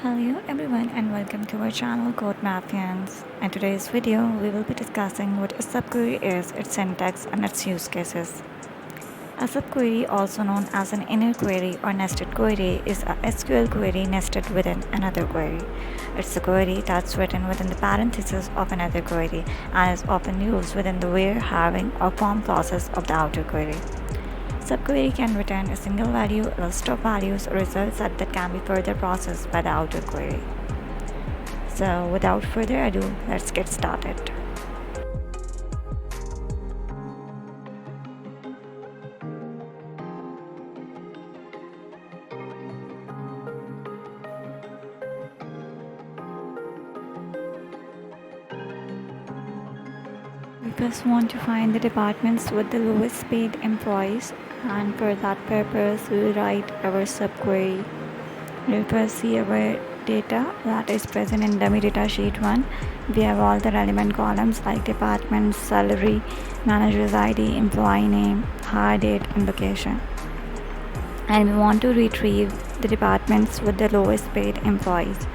Hello everyone and welcome to our channel Code Mafians. In today's video, we will be discussing what a subquery is, its syntax and its use cases. A subquery, also known as an inner query or nested query, is a SQL query nested within another query. It's a query that's written within the parentheses of another query and is often used within the where, having, or form clauses of the outer query. Subquery can return a single value, a list of values, or result set that can be further processed by the outer query. So without further ado, let's get started. We first want to find the departments with the lowest paid employees, and for that purpose we will write our subquery. We'll first see our data that is present in dummy data sheet 1. We have all the relevant columns like department, salary, manager's ID, employee name, hire date and location. And we want to retrieve the departments with the lowest paid employees.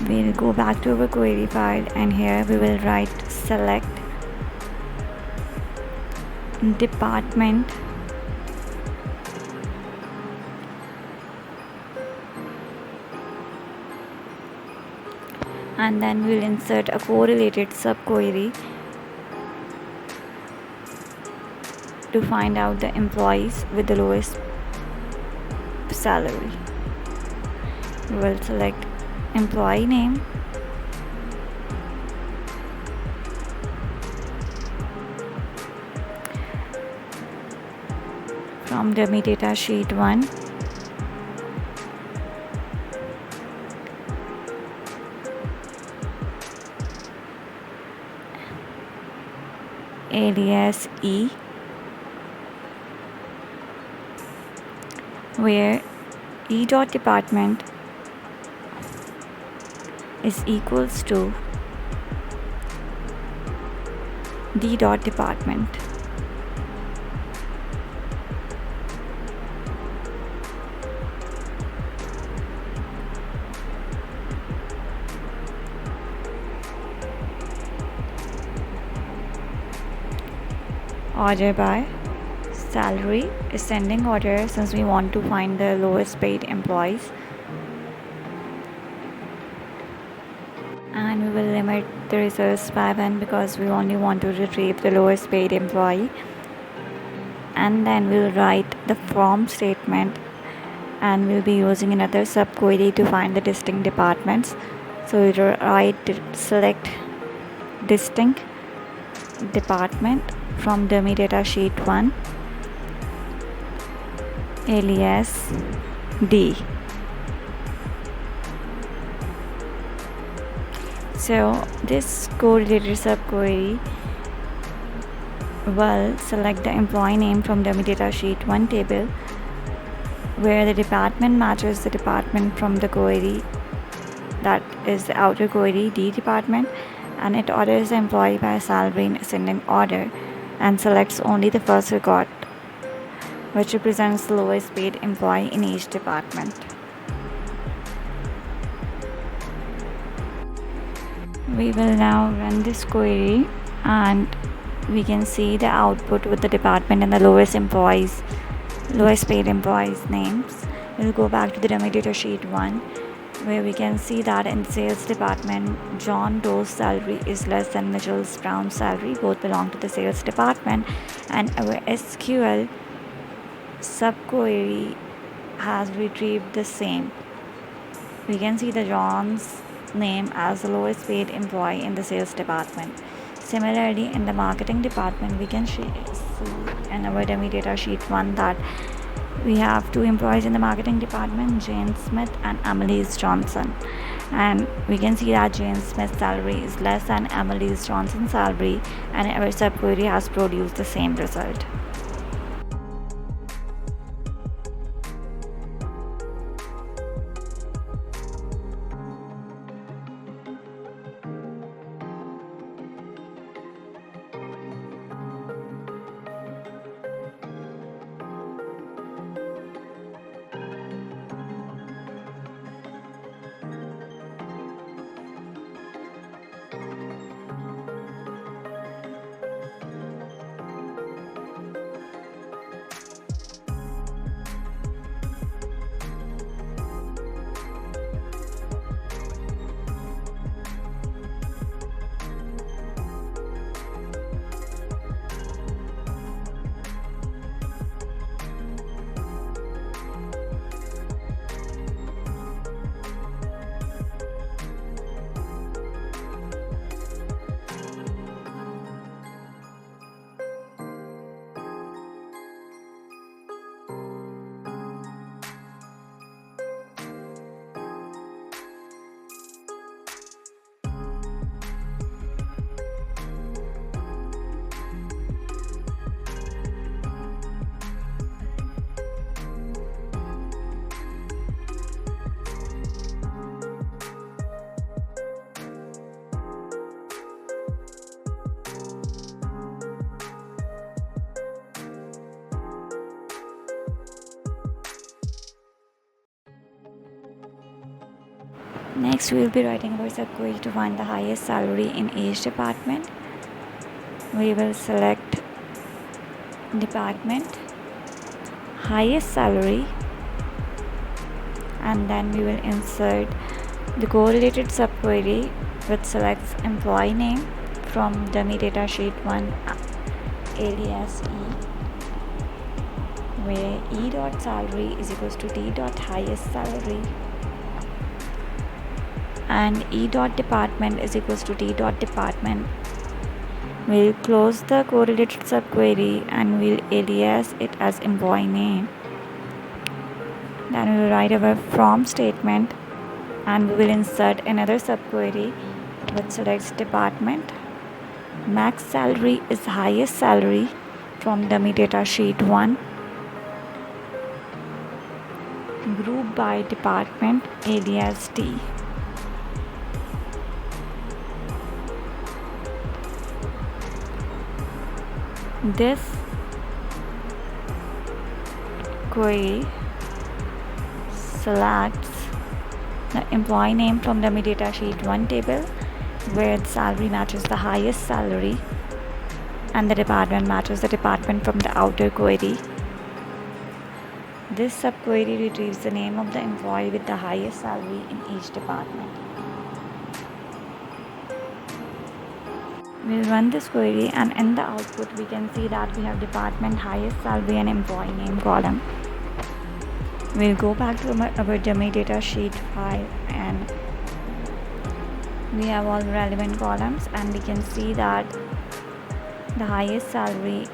We'll go back to our query file and here we will write select department and then we'll insert a correlated subquery to find out the employees with the lowest salary. We will select employee name, from dummy data sheet 1. Alias E, where E dot department is equals to D dot department. Order by salary, ascending order since we want to find the lowest paid employees, and we will limit the results by 1 because we only want to retrieve the lowest paid employee. And then we'll write the from statement and we'll be using another subquery to find the distinct departments. So we'll write select distinct department from dummy data sheet 1 alias D. So this correlated subquery will select the employee name from dummy data sheet 1 table where the department matches the department from the query, that is the outer query D department, and it orders the employee by salary in ascending order and selects only the first record, which represents the lowest paid employee in each department. We will now run this query and we can see the output with the department and the lowest paid employees names. We'll go back to the dummy data sheet 1 where we can see that in the sales department, John Doe's salary is less than Mitchell Brown's salary. Both belong to the sales department, and our SQL subquery has retrieved the same. We can see the John's name as the lowest paid employee in the sales department. Similarly, in the marketing department, we can see in our dummy data sheet 1 that we have 2 employees in the marketing department, Jane Smith and Emily's Johnson, and we can see that Jane Smith's salary is less than Emily's Johnson's salary, and our subquery has produced the same result. Next, we will be writing our subquery to find the highest salary in each department. We will select department, highest salary, and then we will insert the correlated subquery which selects employee name from dummy data sheet 1 alias E, where E dot salary is equals to D dot highest salary and E dot department is equals to D dot department. We'll close the correlated subquery and we'll alias it as employee name. Then we will write our from statement and we will insert another subquery which selects department. Max salary is highest salary from dummy data sheet 1. Group by department alias D. This query selects the employee name from dummy data sheet 1 table where the salary matches the highest salary and the department matches the department from the outer query. This subquery retrieves the name of the employee with the highest salary in each department. We'll run this query and in the output we can see that we have department, highest salary and employee name column. We'll go back to our dummy data sheet file and we have all relevant columns and we can see that the highest salary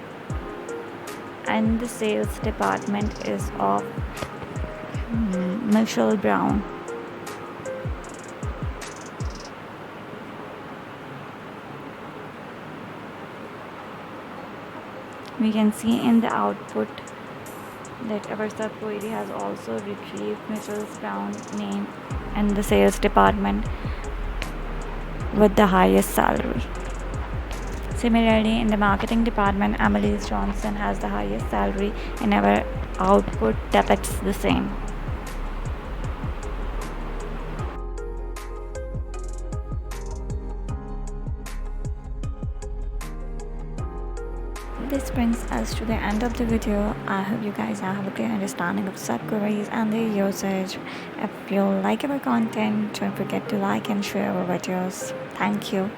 and the sales department is of Michelle Brown. We can see in the output that our subquery has also retrieved Mrs. Brown's name and the sales department with the highest salary. Similarly, in the marketing department, Emily Johnson has the highest salary and our output depicts the same. This brings us to the end of the video. I hope you guys have a clear understanding of subqueries and their usage. If you like our content, don't forget to like and share our videos. Thank you.